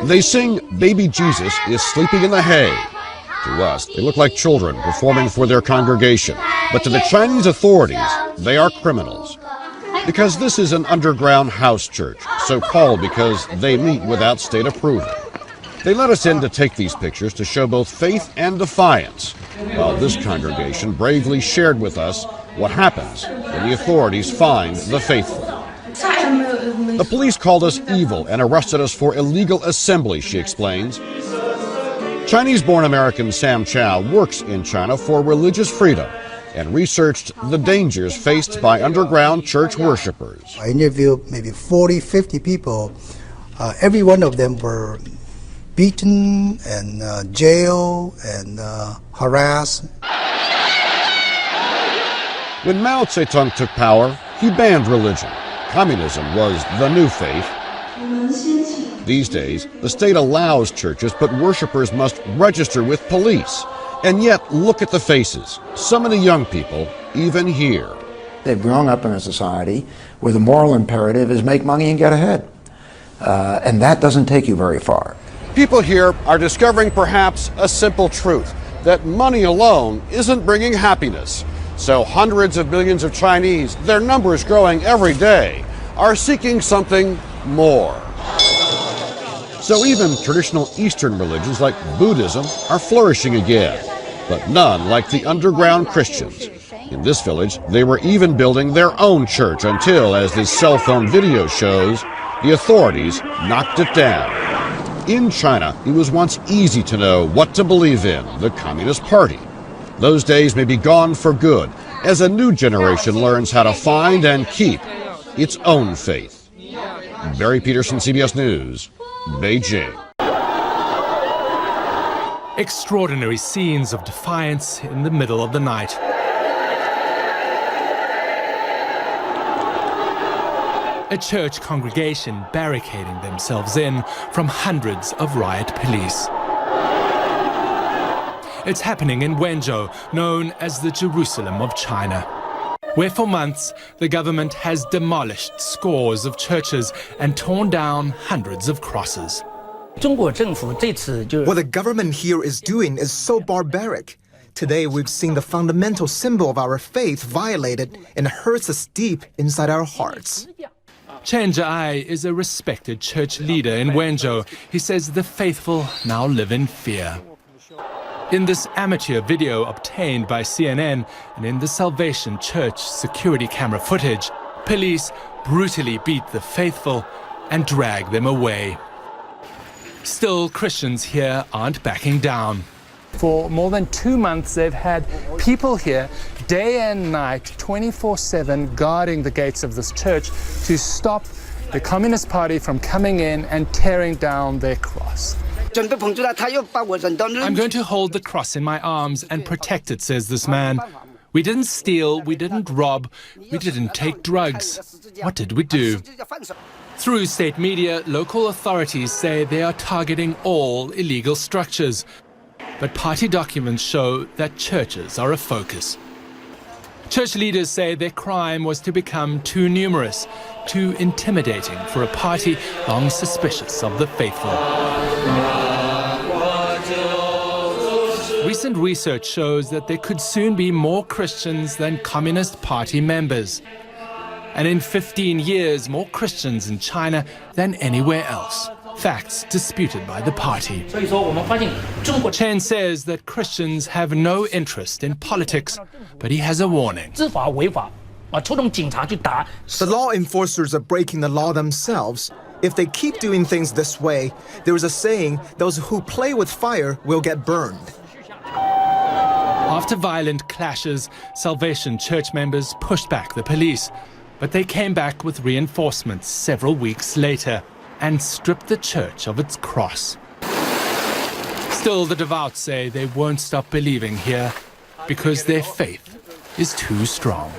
They sing Baby Jesus is Sleeping in the Hay. To us, they look like children performing for their congregation. But to the Chinese authorities, they are criminals. Because this is an underground house church, so called because they meet without state approval. They let us in to take these pictures to show both faith and defiance, while this congregation bravely shared with us what happens when the authorities find the faithful. The police called us evil and arrested us for illegal assembly, she explains. Chinese-born American Sam Chow works in China for religious freedom and researched the dangers faced by underground church worshippers. I interviewed maybe 40, 50 people. Every one of them were beaten and jailed and harassed. When Mao Zedong took power, he banned religion. Communism was the new faith. These days, the state allows churches, but worshippers must register with police. And yet, look at the faces. So many young people, even here. They've grown up in a society where the moral imperative is make money and get ahead. And that doesn't take you very far. People here are discovering perhaps a simple truth, that money alone isn't bringing happiness. So hundreds of millions of Chinese, their numbers growing every day, are seeking something more. So even traditional Eastern religions like Buddhism are flourishing again, but none like the underground Christians. In this village, they were even building their own church until, as this cell phone video shows, the authorities knocked it down. In China, it was once easy to know what to believe in, the Communist Party. Those days may be gone for good, as a new generation learns how to find and keep its own faith. Barry Peterson, CBS News, Beijing. Extraordinary scenes of defiance in the middle of the night. A church congregation barricading themselves in from hundreds of riot police. It's happening in Wenzhou, known as the Jerusalem of China, where for months the government has demolished scores of churches and torn down hundreds of crosses. What the government here is doing is so barbaric. Today we've seen the fundamental symbol of our faith violated, and it hurts us deep inside our hearts. Chen Zhai is a respected church leader in Wenzhou. He says the faithful now live in fear. In this amateur video obtained by CNN and in the Salvation Church security camera footage, police brutally beat the faithful and drag them away. Still, Christians here aren't backing down. For more than 2 months, they've had people here day and night, 24/7, guarding the gates of this church to stop the Communist Party from coming in and tearing down their cross. I'm going to hold the cross in my arms and protect it, says this man. We didn't steal, we didn't rob, we didn't take drugs. What did we do? Through state media, local authorities say they are targeting all illegal structures. But party documents show that churches are a focus. Church leaders say their crime was to become too numerous, too intimidating for a party long suspicious of the faithful. Recent research shows that there could soon be more Christians than Communist Party members. And in 15 years, more Christians in China than anywhere else. Facts disputed by the party. Chen says that Christians have no interest in politics, but he has a warning. The law enforcers are breaking the law themselves. If they keep doing things this way, there is a saying, those who play with fire will get burned. After violent clashes, Salvation Church members pushed back the police, but they came back with reinforcements several weeks later and stripped the church of its cross. Still, the devout say they won't stop believing here because their faith is too strong.